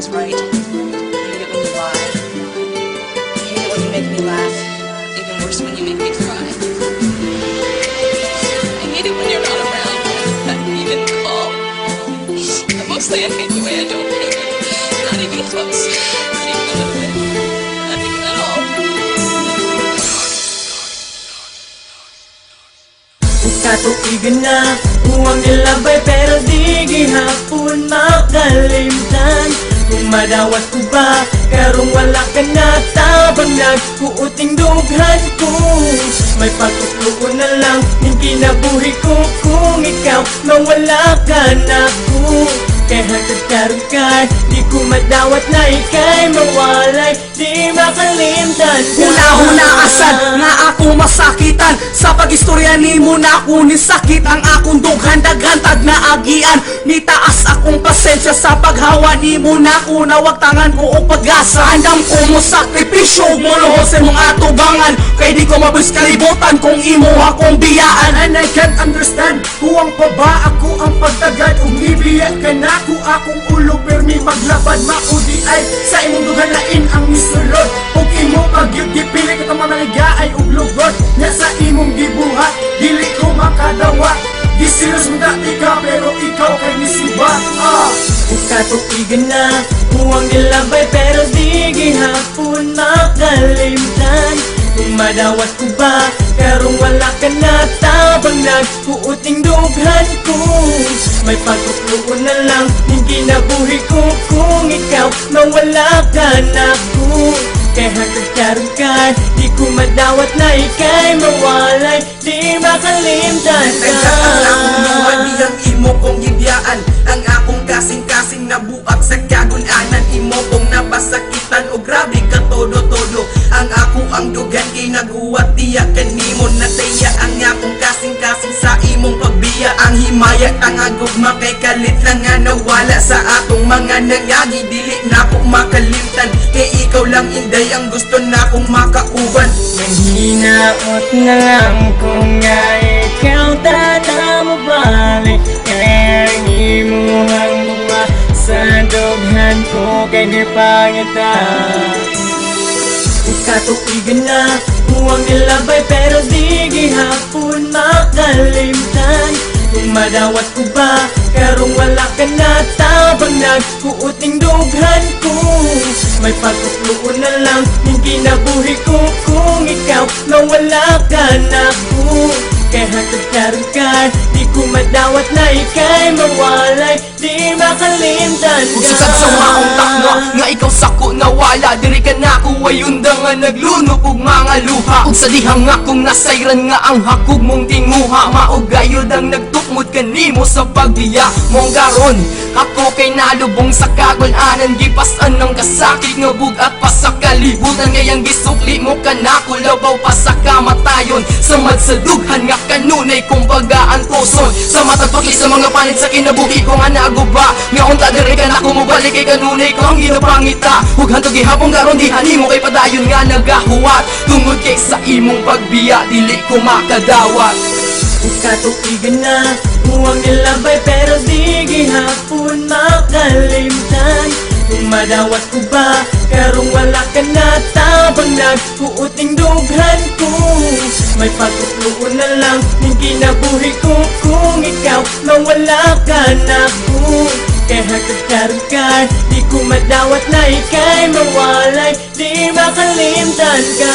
always right. I hate it when you lie. I hate it when you make me laugh. Even worse when you make me cry. I hate it when you're not around. Not even call. But mostly I hate the way I don't hate you. Not even close. Not even a little bit. Not even at all. Katuigan na huwag nilabay pero di gihapon makalimtan. Kung madawat ko ba karong wala ka na tabang nagkuuting dughan ko. May pagkukluon na lang yung kinabuhi ko kung ikaw mawala ka na ko. Kaya hanggang karoon ka di ko madawat na ika'y mawalay. Di makalimtan ka. Una-una asad nga ako masakitan sa pagistorya ni mo na ako ni sakit ang akong dughan daghantag na agian. Nitaas akong pasensya sa paghawa ni mo na ako na wag tangan ko o pag-asa. Andam ko mo sakripisyo mo lohos sa mong atubangan kay di ko mabis kalibutan kung imo akong biyaan. And I can't understand huwang pa ba ako ang pagtagad ug ibiyat ka na ko akong ulo permi maglabad maudi ay sa imong dughan lain ang misulod ug imo pagyud-gipili ka mga naligaay ug lugod nya sa imong gibuhat dili ko makadawa gisiros mo dati ka pero ikaw kay nisiba. Katuigan na huwag nilabay pero di gihapon makalimtan. Kung madawat ko ba karong wala ka na tabang nagkuuting dughan ko. May pagkukluon na lang yung kinabuhi ko kung ikaw mawala ka na ko. Kaya hanggang karoon ka di ko madawat na ika'y mawalay. Di makalimtan ka. Ang akong luha diyang imo kong gibiyaan. Ang akong kasing-kasing nabuak sa kagunanan. Imo kong napasakitan o grabe ka todo-todo. Ang ako ang dugan kay naguwat tiyakan nimo nataya. Ang akong kasing-kasing sa imong pagbiya. Ang himaya ang agugma kay kalit lang nga nawala sa atong mga nangagi. Dili na ko makalimtan kay ikaw lang inday ang gusto na kong makauban. Hinaot na lang kung nga ikaw tata mo balik. Kaya imuhang buwa sa dughan ko kay di pangita. Katuigan na huwag nilabay pero di gihapon makalimtan. Kung madawat ko ba karong wala ka na tabang nagkuuting dughan ko. May pagkukluon na lang yung kinabuhi ko kung ikaw mawala ka na ko. Kaya hanggang karoon ka di ko madawat na ika'y mawalay. Di makalimtan ka. Usad sa maong takna nga ikaw sako nawala. Diri ka na ako ayunda nga naglunok og mga luha. Ug sa dihang akong nasayran nga ang hakog mong tinguha. Maugayod ang nagtukmod kanimo sa pagbiya mong garon. Ako kay nalubong sa kagunanan. Gipasan ng kasakit nga bugat pa sa kalibutan. Ngayang gisukli mo ka na kulabaw pa sa kamatayon. Samad sa dughan nga kanunay kong bagaan puson. Sa matagpakli sa mga panit sa kinabuhi ko nga naguba. Nga unta diri ka na kumubalik kay kanunay ko ang ginapangita. Hug hantog gihapon garon di hanimo kay padayon nga nagahuwat. Tungod kay sa imong pagbiya dili ko makadawat. Katuigan na huwag nilabay pero di gihapon makalimtan. Kung madawat ko ba karong wala ka na tabang nagkuuting dughan ko. May pagkukluon na lang yung kinabuhi ko kung ikaw mawala ka na ko. Kaya hanggang karoon ka di ko madawat na ika'y mawalay. Di makalimtan ka.